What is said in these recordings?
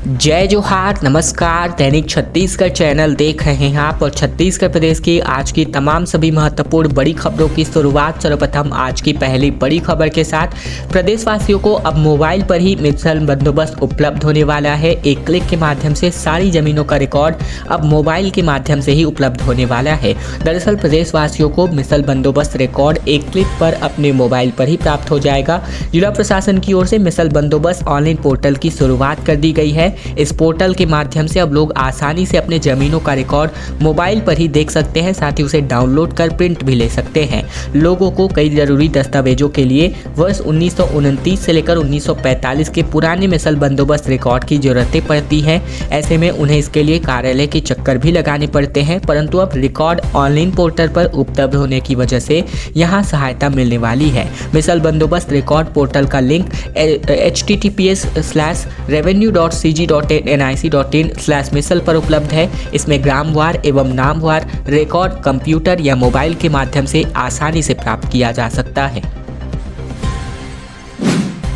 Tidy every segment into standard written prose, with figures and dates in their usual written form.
जय जोहार, नमस्कार। दैनिक छत्तीसगढ़ चैनल देख रहे हैं आप और छत्तीसगढ़ प्रदेश की आज की तमाम सभी महत्वपूर्ण बड़ी खबरों की शुरुआत सर्वप्रथम आज की पहली बड़ी खबर के साथ। प्रदेशवासियों को अब मोबाइल पर ही मिसल बंदोबस्त उपलब्ध होने वाला है। एक क्लिक के माध्यम से सारी जमीनों का रिकॉर्ड अब मोबाइल के माध्यम से ही उपलब्ध होने वाला है। दरअसल प्रदेशवासियों को मिसल बंदोबस्त रिकॉर्ड एक क्लिक पर अपने मोबाइल पर ही प्राप्त हो जाएगा। जिला प्रशासन की ओर से मिसल बंदोबस्त ऑनलाइन पोर्टल की शुरुआत कर दी गई है। इस पोर्टल के माध्यम से अब लोग आसानी से अपने जमीनों का रिकॉर्ड मोबाइल पर ही देख सकते हैं, साथ ही उसे डाउनलोड कर प्रिंट भी ले सकते हैं। लोगों को कई जरूरी दस्तावेजों के लिए वर्ष 1929 से लेकर 1945 के पुराने मिसल बंदोबस्त रिकॉर्ड की जरूरतें पड़ती हैं। ऐसे में उन्हें इसके लिए कार्यालय के चक्कर भी लगाने पड़ते हैं, परंतु अब रिकॉर्ड ऑनलाइन पोर्टल पर उपलब्ध होने की वजह से यहाँ सहायता मिलने वाली है। मिसल बंदोबस्त रिकॉर्ड पोर्टल का लिंक https:/revenue.cg.nic.in/मिसल पर उपलब्ध है। इसमें ग्रामवार एवं नामवार रिकॉर्ड कंप्यूटर या मोबाइल के माध्यम से आसानी से प्राप्त किया जा सकता है।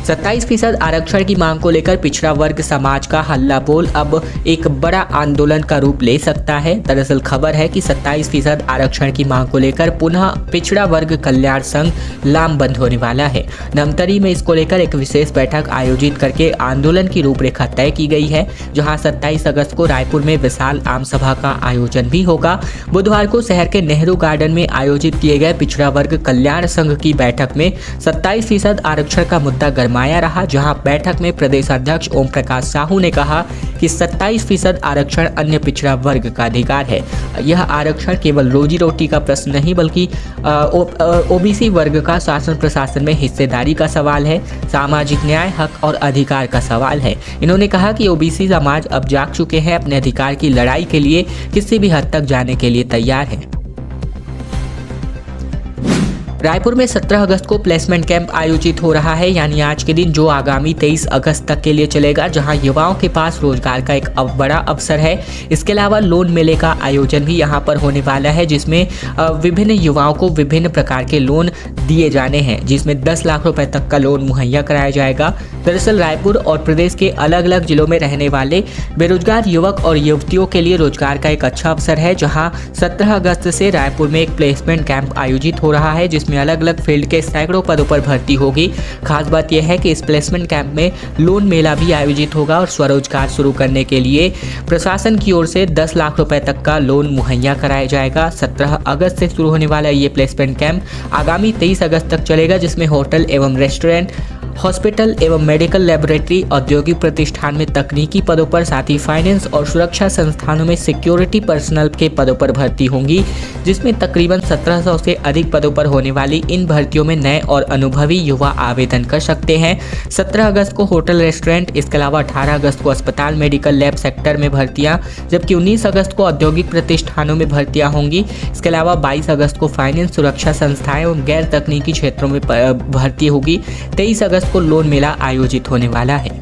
27% आरक्षण की मांग को लेकर पिछड़ा वर्ग समाज का हल्ला बोल अब एक बड़ा आंदोलन का रूप ले सकता है। दरअसल खबर है कि 27% आरक्षण की मांग को लेकर पुनः पिछड़ा वर्ग कल्याण संघ लामबंद होने वाला है। धमतरी में इसको लेकर एक विशेष बैठक आयोजित करके आंदोलन की रूपरेखा तय की गई है, जहां 27 अगस्त को रायपुर में विशाल आम सभा का आयोजन भी होगा। बुधवार को शहर के नेहरू गार्डन में आयोजित किए गए पिछड़ा वर्ग कल्याण संघ की बैठक में 27% आरक्षण का मुद्दा गरमाया रहा, जहां बैठक में प्रदेश अध्यक्ष ओम प्रकाश साहू ने कहा कि 27% आरक्षण अन्य पिछड़ा वर्ग का अधिकार है। यह आरक्षण केवल रोजी रोटी का प्रश्न नहीं बल्कि ओबीसी वर्ग का शासन प्रशासन में हिस्सेदारी का सवाल है, सामाजिक न्याय, हक और अधिकार का सवाल है। इन्होंने कहा कि ओबीसी समाज अब जाग चुके हैं, अपने अधिकार की लड़ाई के लिए किसी भी हद तक जाने के लिए तैयार है। रायपुर में 17 अगस्त को प्लेसमेंट कैंप आयोजित हो रहा है, यानी आज के दिन, जो आगामी 23 अगस्त तक के लिए चलेगा, जहां युवाओं के पास रोजगार का एक बड़ा अवसर है। इसके अलावा लोन मेले का आयोजन भी यहां पर होने वाला है, जिसमें विभिन्न युवाओं को विभिन्न प्रकार के लोन दिए जाने हैं, जिसमें 10 लाख रुपए तक का लोन मुहैया कराया जाएगा। दरअसल रायपुर और प्रदेश के अलग अलग जिलों में रहने वाले बेरोजगार युवक और युवतियों के लिए रोजगार का एक अच्छा अवसर है, जहां 17 अगस्त से रायपुर में एक प्लेसमेंट कैंप आयोजित हो रहा है, जिसमें अलग अलग फील्ड के सैकड़ों पदों पर भर्ती होगी। खास बात यह है कि इस प्लेसमेंट कैंप में लोन मेला भी आयोजित होगा और स्वरोजगार शुरू करने के लिए प्रशासन की ओर से 10 लाख रुपए तक का लोन मुहैया कराया जाएगा। 17 अगस्त से शुरू होने वाला ये प्लेसमेंट कैंप आगामी 23 अगस्त तक चलेगा, जिसमें होटल एवं रेस्टोरेंट, हॉस्पिटल एवं मेडिकल लेबोरेटरी, औद्योगिक प्रतिष्ठान में तकनीकी पदों पर, साथ ही फाइनेंस और सुरक्षा संस्थानों में सिक्योरिटी पर्सनल के पदों पर भर्ती होंगी, जिसमें तकरीबन 1700 से अधिक पदों पर होने वाली इन भर्तियों में नए और अनुभवी युवा आवेदन कर सकते हैं। 17 अगस्त को होटल रेस्टोरेंट, इसके अलावा 18 अगस्त को अस्पताल मेडिकल लैब सेक्टर में भर्तियां, जबकि 19 अगस्त को औद्योगिक प्रतिष्ठानों में भर्तियां होंगी। इसके अलावा 22 अगस्त को फाइनेंस, सुरक्षा संस्थाएं और गैर तकनीकी क्षेत्रों में भर्ती होगी। 23 अगस्त को लोन मेला आयोजित होने वाला है।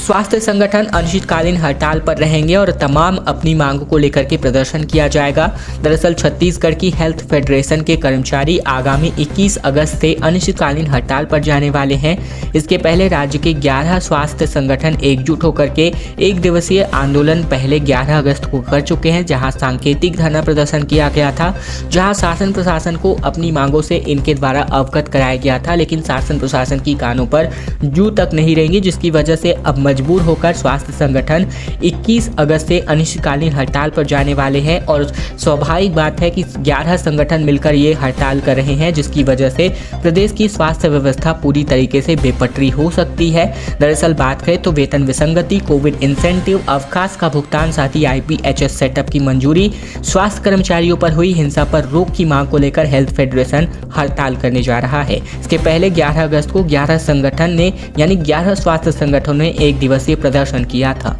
स्वास्थ्य संगठन अनिश्चितकालीन हड़ताल पर रहेंगे और तमाम अपनी मांगों को लेकर के प्रदर्शन किया जाएगा। दरअसल छत्तीसगढ़ की हेल्थ फेडरेशन के कर्मचारी आगामी 21 अगस्त से अनिश्चितकालीन हड़ताल पर जाने वाले हैं। इसके पहले राज्य के 11 स्वास्थ्य संगठन एकजुट होकर के एक दिवसीय आंदोलन पहले 11 अगस्त को कर चुके हैं, जहां सांकेतिक धरना प्रदर्शन किया गया था, जहां शासन प्रशासन को अपनी मांगों से इनके द्वारा अवगत कराया गया था, लेकिन शासन प्रशासन की कानों पर जू तक नहीं रहेंगी, जिसकी वजह से अब मजबूर होकर स्वास्थ्य संगठन 21 अगस्त से अनिश्चितकालीन हड़ताल पर जाने वाले हैं। और स्वाभाविक बात है कि 11 संगठन मिलकर ये हड़ताल कर रहे हैं, जिसकी वजह से प्रदेश की स्वास्थ्य व्यवस्था पूरी तरीके से बेपटरी हो सकती है। दरअसल बात करें तो वेतन विसंगति, कोविड इंसेंटिव, अवकाश का भुगतान, साथ ही IPHS सेटअप की मंजूरी, स्वास्थ्य कर्मचारियों पर हुई हिंसा पर रोक की मांग को लेकर हेल्थ फेडरेशन हड़ताल करने जा रहा है। इसके पहले 11 अगस्त को 11 संगठन ने, यानी 11 स्वास्थ्य संगठनों ने एक दिवसीय प्रदर्शन किया था।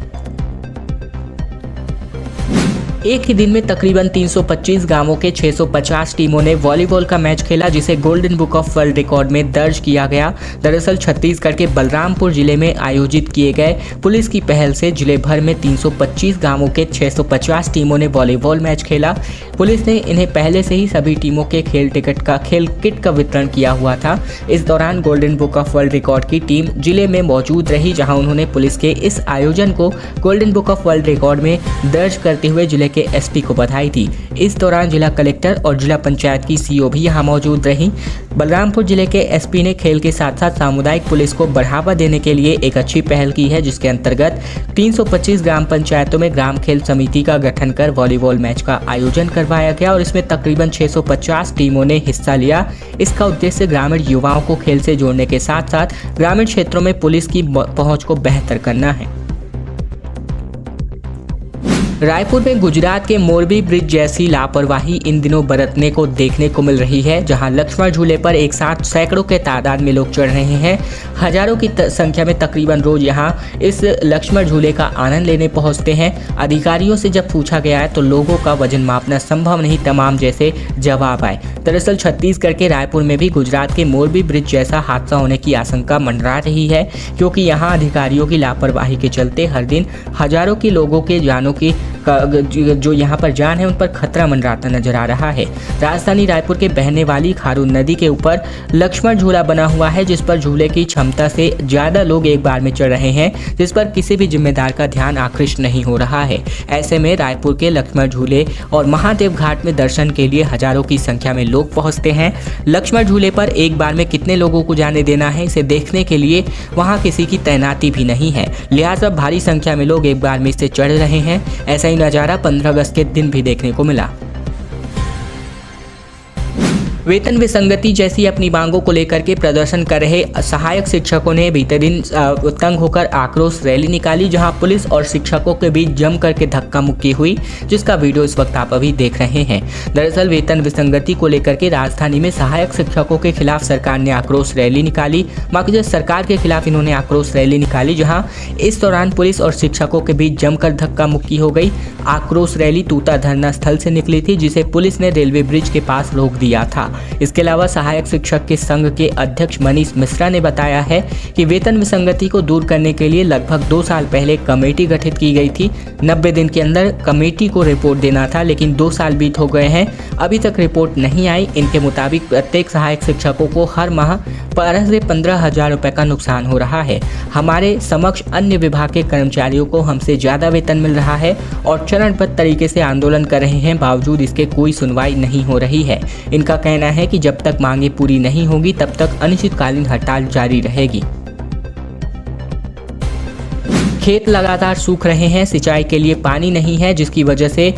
एक ही दिन में तकरीबन 325 गांवों के 650 टीमों ने वॉलीबॉल का मैच खेला, जिसे golden book of world record में दर्ज किया गया। दरअसल छत्तीसगढ़ के बलरामपुर जिले में आयोजित किए गए पुलिस की पहल से जिले भर में 325 गांवों के 650 टीमों ने वॉलीबॉल मैच खेला। पुलिस ने इन्हें पहले से ही सभी टीमों के खेल किट का वितरण किया हुआ था। इस दौरान golden book of world record की टीम जिले में मौजूद रही, जहां उन्होंने पुलिस के इस आयोजन को golden book of world record में दर्ज करते हुए जिले के एसपी को बधाई दी। इस दौरान जिला कलेक्टर और जिला पंचायत की सीओ भी यहां मौजूद रहीं। बलरामपुर जिले के एसपी ने खेल के साथ साथ सामुदायिक पुलिस को बढ़ावा देने के लिए एक अच्छी पहल की है, जिसके अंतर्गत 325 ग्राम पंचायतों में ग्राम खेल समिति का गठन कर वॉलीबॉल मैच का आयोजन करवाया गया और इसमें तकरीबन 650 टीमों ने हिस्सा लिया। इसका उद्देश्य ग्रामीण युवाओं को खेल से जोड़ने के साथ साथ ग्रामीण क्षेत्रों में पुलिस की पहुंच को बेहतर करना है। रायपुर में गुजरात के मोरबी ब्रिज जैसी लापरवाही इन दिनों बरतने को देखने को मिल रही है, जहां लक्ष्मण झूले पर एक साथ सैकड़ों के तादाद में लोग चढ़ रहे हैं। हजारों की संख्या में तकरीबन रोज यहां इस लक्ष्मण झूले का आनंद लेने पहुंचते हैं। अधिकारियों से जब पूछा गया है तो लोगों का वजन मापना संभव नहीं तमाम जैसे जवाब आए। दरअसल छत्तीसगढ़ के रायपुर में भी गुजरात के मोरबी ब्रिज जैसा हादसा होने की आशंका मंडरा रही है, क्योंकि यहाँ अधिकारियों की लापरवाही के चलते हर दिन हजारों की लोगों के जानों की जो यहाँ पर जान है उन पर खतरा मंडराता नजर आ रहा है। राजधानी रायपुर के बहने वाली खारून नदी के ऊपर लक्ष्मण झूला बना हुआ है, जिस पर झूले की क्षमता से ज्यादा लोग एक बार में चढ़ रहे हैं, जिस पर किसी भी जिम्मेदार का ध्यान आकृष्ट नहीं हो रहा है। ऐसे में रायपुर के लक्ष्मण झूले और महादेव घाट में दर्शन के लिए हजारों की संख्या में लोग पहुंचते हैं। लक्ष्मण झूले पर एक बार में कितने लोगों को जाने देना है, इसे देखने के लिए वहां किसी की तैनाती भी नहीं है, लिहाजा भारी संख्या में लोग एक बार में इससे चढ़ रहे हैं। ऐसा ही नजारा 15 अगस्त के दिन भी देखने को मिला। वेतन विसंगति जैसी अपनी मांगों को लेकर के प्रदर्शन कर रहे सहायक शिक्षकों ने बीते दिन तंग होकर आक्रोश रैली निकाली, जहां पुलिस और शिक्षकों के बीच जम करके धक्का मुक्की हुई, जिसका वीडियो इस वक्त आप अभी देख रहे हैं। दरअसल वेतन विसंगति को लेकर के राजधानी में सहायक शिक्षकों के खिलाफ सरकार ने आक्रोश रैली निकाली। मकसद सरकार के खिलाफ इन्होंने आक्रोश रैली निकाली, जहाँ इस दौरान पुलिस और शिक्षकों के बीच जमकर धक्का मुक्की हो गई। आक्रोश रैली तूता धरना स्थल से निकली थी, जिसे पुलिस ने रेलवे ब्रिज के पास रोक दिया था। इसके अलावा सहायक शिक्षक के संघ के अध्यक्ष मनीष मिश्रा ने बताया है कि वेतन विसंगति को दूर करने के लिए लगभग 2 साल पहले कमेटी गठित की गई थी। 90 दिन के अंदर कमेटी को रिपोर्ट देना था, लेकिन 2 साल बीत हो गए हैं, अभी तक रिपोर्ट नहीं आई। इनके मुताबिक प्रत्येक सहायक शिक्षकों को हर माह 12 से 15 हजार रुपए का नुकसान हो रहा है। हमारे समक्ष अन्य विभाग के कर्मचारियों को हमसे ज्यादा वेतन मिल रहा है और चरणबद्ध तरीके से आंदोलन कर रहे हैं, बावजूद इसके कोई सुनवाई नहीं हो रही है। इनका कहना है कि जब तक मांगे पूरी नहीं होगी तब तक अनिश्चितकालीन हड़ताल जारी रहेगी। खेत लगातार सूख रहे हैं, सिंचाई के लिए पानी नहीं है, जिसकी वजह से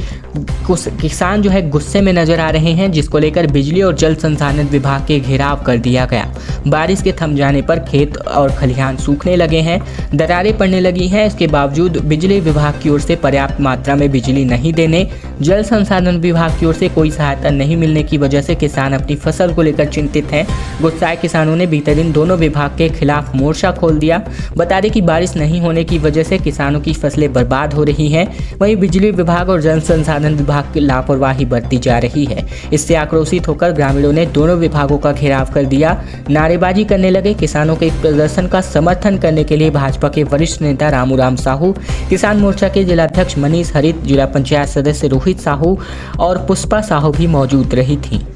किसान जो है गुस्से में नजर आ रहे हैं, जिसको लेकर बिजली और जल संसाधन विभाग के घेराव कर दिया गया। बारिश के थम जाने पर खेत और खलिहान सूखने लगे हैं, दरारें पड़ने लगी हैं। इसके बावजूद बिजली विभाग की ओर से पर्याप्त मात्रा में बिजली नहीं देने, जल संसाधन विभाग की ओर से कोई सहायता नहीं मिलने की वजह से किसान अपनी फसल को लेकर चिंतित हैं। गुस्साए किसानों ने बीते दिन दोनों विभाग के खिलाफ मोर्चा खोल दिया। बता दें कि बारिश नहीं होने की वजह से किसानों की फसलें बर्बाद हो रही हैं, वहीं बिजली विभाग और जल संसाधन विभाग की लापरवाही बरती जा रही है। इससे आक्रोशित होकर ग्रामीणों ने दोनों विभागों का घेराव कर दिया, नारेबाजी करने लगे। किसानों के प्रदर्शन का समर्थन करने के लिए भाजपा के वरिष्ठ नेता रामूराम साहू, किसान मोर्चा के जिलाध्यक्ष मनीष हरित, जिला पंचायत सदस्य रोहित साहू और पुष्पा साहू भी मौजूद रही थी।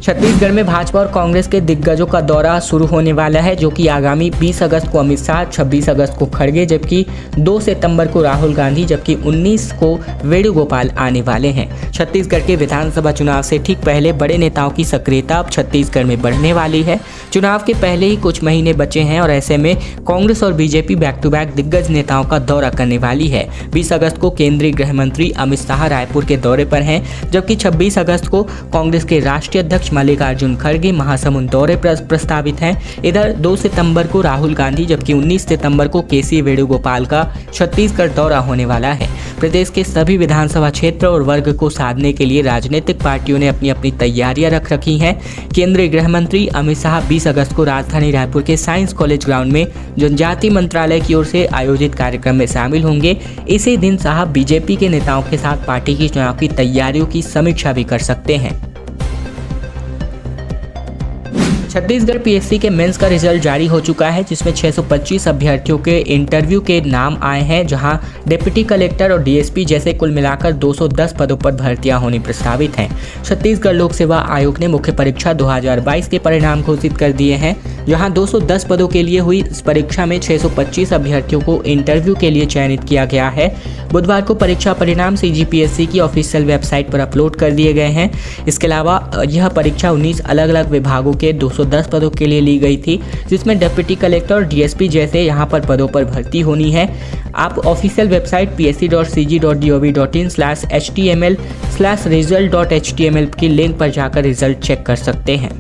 छत्तीसगढ़ में भाजपा और कांग्रेस के दिग्गजों का दौरा शुरू होने वाला है, जो कि आगामी 20 अगस्त को अमित शाह, 26 अगस्त को खड़गे, जबकि 2 सितंबर को राहुल गांधी, जबकि 19 को वेणुगोपाल आने वाले हैं। छत्तीसगढ़ के विधानसभा चुनाव से ठीक पहले बड़े नेताओं की सक्रियता अब छत्तीसगढ़ में बढ़ने वाली है। चुनाव के पहले ही कुछ महीने बचे हैं और ऐसे में कांग्रेस और बीजेपी बैक टू बैक दिग्गज नेताओं का दौरा करने वाली है। 20 अगस्त को केंद्रीय गृह मंत्री अमित शाह रायपुर के दौरे पर हैं, जबकि 26 अगस्त को कांग्रेस के राष्ट्रीय अध्यक्ष मल्लिकार्जुन खड़गे महासमुंद दौरे प्रस्तावित हैं। इधर 2 सितंबर को राहुल गांधी जबकि 19 सितंबर को केसी वेणुगोपाल का छत्तीसगढ़ दौरा होने वाला है। प्रदेश के सभी विधानसभा क्षेत्र और वर्ग को साधने के लिए राजनीतिक पार्टियों ने अपनी अपनी तैयारियां रख रखी हैं। केंद्रीय गृह मंत्री अमित शाह 20 अगस्त को राजधानी रायपुर के साइंस कॉलेज ग्राउंड में जनजातीय मंत्रालय की ओर से आयोजित कार्यक्रम में शामिल होंगे। इसी दिन शाह बीजेपी के नेताओं के साथ पार्टी की चुनाव की तैयारियों की समीक्षा भी कर सकते हैं। छत्तीसगढ़ पीएससी के मेंस का रिजल्ट जारी हो चुका है, जिसमें 625 अभ्यर्थियों के इंटरव्यू के नाम आए हैं, जहां डिप्टी कलेक्टर और डीएसपी जैसे कुल मिलाकर 210 पदों पर भर्तियां होनी प्रस्तावित हैं। छत्तीसगढ़ लोक सेवा आयोग ने मुख्य परीक्षा 2022 के परिणाम घोषित कर दिए हैं, जहां 210 पदों के लिए हुई इस परीक्षा में 625 अभ्यर्थियों को इंटरव्यू के लिए चयनित किया गया है। बुधवार को परीक्षा परिणाम सीजीपीएससी की ऑफिशियल वेबसाइट पर अपलोड कर दिए गए हैं। इसके अलावा यह परीक्षा 19 अलग अलग विभागों के 210 पदों के लिए ली गई थी, जिसमें डिप्टी कलेक्टर और डीएसपी जैसे यहां पर पदों पर भर्ती होनी है। आप ऑफिशियल वेबसाइट psc.cg.gov.in/html/result.html की लिंक पर जाकर रिजल्ट चेक कर सकते हैं।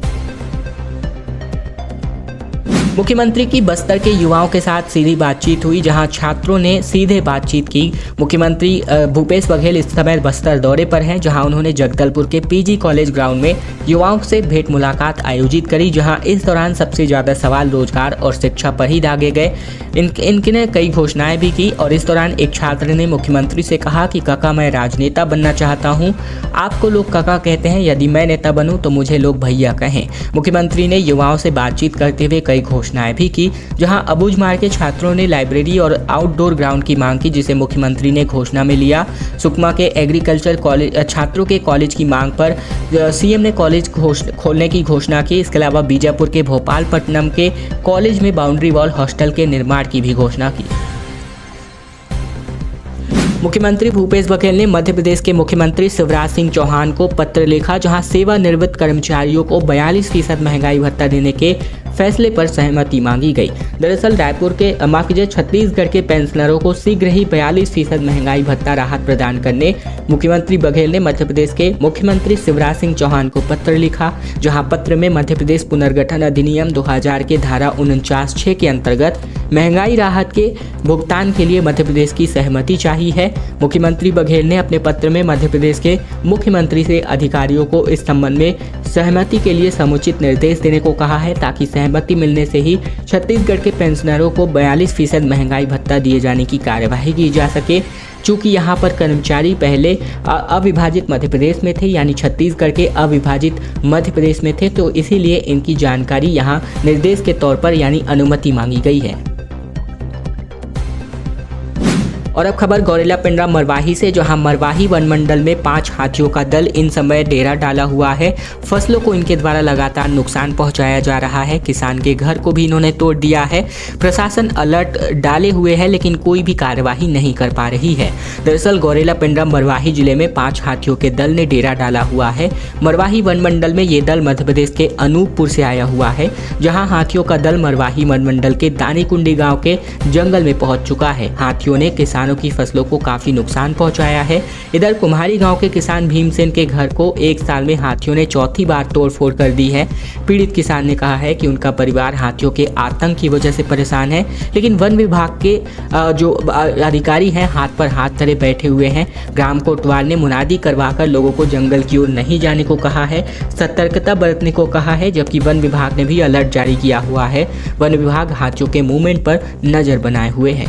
मुख्यमंत्री की बस्तर के युवाओं के साथ सीधी बातचीत हुई, जहां छात्रों ने सीधे बातचीत की। मुख्यमंत्री भूपेश बघेल इस समय बस्तर दौरे पर हैं, जहां उन्होंने जगदलपुर के पीजी कॉलेज ग्राउंड में युवाओं से भेंट मुलाकात आयोजित करी, जहां इस दौरान सबसे ज़्यादा सवाल रोजगार और शिक्षा पर ही दागे गए। इनने कई घोषणाएं भी की और इस दौरान एक छात्र ने मुख्यमंत्री से कहा कि काका मैं राजनेता बनना चाहता हूँ, आपको लोग काका कहते हैं, यदि मैं नेता बनूँ तो मुझे लोग भैया कहें। मुख्यमंत्री ने युवाओं से बातचीत करते हुए कई घोषणाएं भी की, जहां अबूझमाड़ के छात्रों ने लाइब्रेरी और आउटडोर ग्राउंड की मांग की, जिसे मुख्यमंत्री ने घोषणा में लिया। सुकमा के एग्रीकल्चर कॉलेज छात्रों के कॉलेज की मांग पर सीएम ने कॉलेज खोलने की घोषणा की। इसके अलावा बीजापुर के भोपालपट्टनम के कॉलेज में बाउंड्री वॉल हॉस्टल के निर्माण की भी घोषणा की। मुख्यमंत्री भूपेश बघेल ने मध्य प्रदेश के मुख्यमंत्री शिवराज सिंह चौहान को पत्र लिखा, जहां सेवानिवृत्त कर्मचारियों को 42% महंगाई भत्ता देने के फैसले पर सहमति मांगी गई। दरअसल छत्तीसगढ़ के पेंशनरों को शीघ्र ही 42% महंगाई भत्ता राहत प्रदान करने मुख्यमंत्री बघेल ने मध्य प्रदेश के मुख्यमंत्री शिवराज सिंह चौहान को पत्र लिखा, जहां पत्र में मध्य प्रदेश पुनर्गठन अधिनियम 2000 के धारा 49(6) के अंतर्गत महंगाई राहत के भुगतान के लिए मध्य प्रदेश की सहमति चाहिए है। मुख्यमंत्री बघेल ने अपने पत्र में मध्य प्रदेश के मुख्यमंत्री से अधिकारियों को इस संबंध में सहमति के लिए समुचित निर्देश देने को कहा है, ताकि सहमति मिलने से ही छत्तीसगढ़ के पेंशनरों को 42% महंगाई भत्ता दिए जाने की कार्यवाही की जा सके। चूँकि यहाँ पर कर्मचारी पहले अविभाजित मध्य प्रदेश में थे, यानी छत्तीसगढ़ के अविभाजित मध्य प्रदेश में थे, तो इसीलिए इनकी जानकारी यहाँ निर्देश के तौर पर यानी अनुमति मांगी गई है। और अब खबर गौरेला पिंडरा मरवाही से, जहां मरवाही वन मंडल में 5 हाथियों का दल इन समय डेरा डाला हुआ है। फसलों को इनके द्वारा लगातार नुकसान पहुंचाया जा रहा है। किसान के घर को भी इन्होंने तोड़ दिया है। प्रशासन अलर्ट डाले हुए है, लेकिन कोई भी कार्यवाही नहीं कर पा रही है। दरअसल गौरेला पिंडरा मरवाही जिले में 5 हाथियों के दल ने डेरा डाला हुआ है। मरवाही वन मंडल में ये दल मध्य प्रदेश के अनूपपुर से आया हुआ है, जहाँ हाथियों का दल मरवाही वन मंडल के दानीकुंडी गाँव के जंगल में पहुँच चुका है। हाथियों ने किसानों की फसलों को काफी नुकसान पहुंचाया है। इधर कुम्हारी गांव के किसान भीमसेन के घर को 1 साल में हाथियों ने चौथी बार तोड़फोड़ कर दी है। पीड़ित किसान ने कहा है कि उनका परिवार हाथियों के आतंक की वजह से परेशान है, लेकिन वन विभाग के जो अधिकारी हैं हाथ पर हाथ धरे बैठे हुए हैं। ग्राम कोटवाल ने मुनादी करवाकर लोगों को जंगल की ओर नहीं जाने को कहा है, सतर्कता बरतने को कहा है, जबकि वन विभाग ने भी अलर्ट जारी किया हुआ है। वन विभाग हाथियों के मूवमेंट पर नजर बनाए हुए है।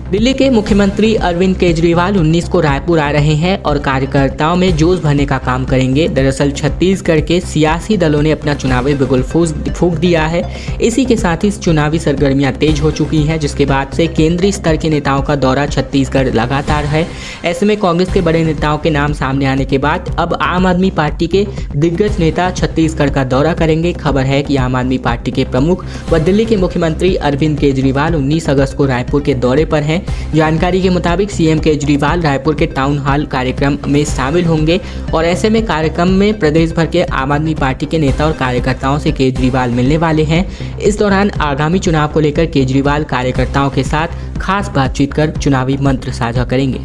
दिल्ली के मुख्यमंत्री अरविंद केजरीवाल 19 को रायपुर आ रहे हैं और कार्यकर्ताओं में जोश भरने का काम करेंगे। दरअसल छत्तीसगढ़ के सियासी दलों ने अपना चुनावी बिगुल फूंक दिया है। इसी के साथ ही चुनावी सरगर्मियां तेज हो चुकी हैं, जिसके बाद से केंद्रीय स्तर के नेताओं का दौरा छत्तीसगढ़ लगातार है। ऐसे में कांग्रेस के बड़े नेताओं के नाम सामने आने के बाद अब आम आदमी पार्टी के दिग्गज नेता छत्तीसगढ़ का दौरा करेंगे। खबर है कि आम आदमी पार्टी के प्रमुख व दिल्ली के मुख्यमंत्री अरविंद केजरीवाल 19 अगस्त को रायपुर के दौरे पर हैं। जानकारी के मुताबिक सीएम केजरीवाल रायपुर के टाउन हॉल कार्यक्रम में शामिल होंगे और ऐसे में कार्यक्रम में प्रदेश भर के आम आदमी पार्टी के नेता और कार्यकर्ताओं से केजरीवाल मिलने वाले हैं। इस दौरान आगामी चुनाव को लेकर केजरीवाल कार्यकर्ताओं के साथ खास बातचीत कर चुनावी मंत्र साझा करेंगे।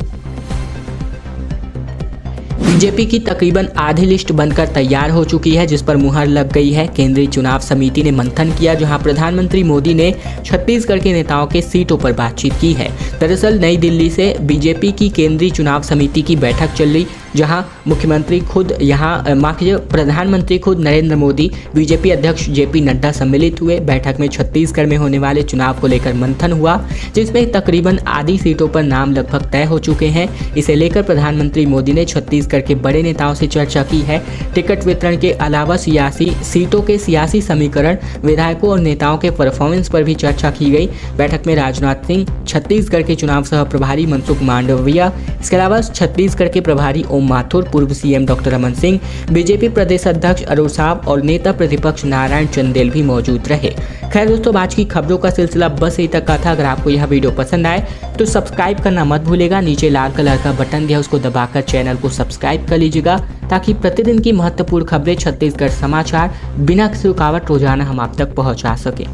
बीजेपी की तकरीबन आधी लिस्ट बनकर तैयार हो चुकी है, जिस पर मुहर लग गई है। केंद्रीय चुनाव समिति ने मंथन किया, जहां प्रधानमंत्री मोदी ने छत्तीसगढ़ के नेताओं के सीटों पर बातचीत की है। दरअसल नई दिल्ली से बीजेपी की केंद्रीय चुनाव समिति की बैठक चल रही, जहां प्रधानमंत्री खुद नरेंद्र मोदी, बीजेपी अध्यक्ष जेपी नड्डा सम्मिलित हुए। बैठक में छत्तीसगढ़ में होने वाले चुनाव को लेकर मंथन हुआ, जिसमें तकरीबन आधी सीटों पर नाम लगभग तय हो चुके हैं। इसे लेकर प्रधानमंत्री मोदी ने छत्तीसगढ़ के बड़े नेताओं से चर्चा की है। टिकट वितरण के अलावा सीटों के सियासी समीकरण, विधायकों और नेताओं के परफॉर्मेंस पर भी चर्चा की गई। बैठक में राजनाथ सिंह, छत्तीसगढ़ के चुनाव सह प्रभारी मनसुख मांडविया, इसके अलावा छत्तीसगढ़ के प्रभारी ओम माथुर, पूर्व CM doctor Raman Singh, BJP प्रदेश अध्यक्ष अरुण साव और नेता प्रतिपक्ष नारायण चंदेल भी मौजूद रहे। खैर दोस्तों, आज की खबरों का सिलसिला बस यही तक का था। अगर आपको यह वीडियो पसंद आए तो सब्सक्राइब करना मत भूलेगा। नीचे लाल कलर का बटन दिया, उसको दबाकर चैनल को सब्सक्राइब कर लीजिएगा, ताकि प्रतिदिन की महत्वपूर्ण खबरें, छत्तीसगढ़ समाचार बिना किसी रुकावट रोजाना हम आप तक पहुंचा सकें।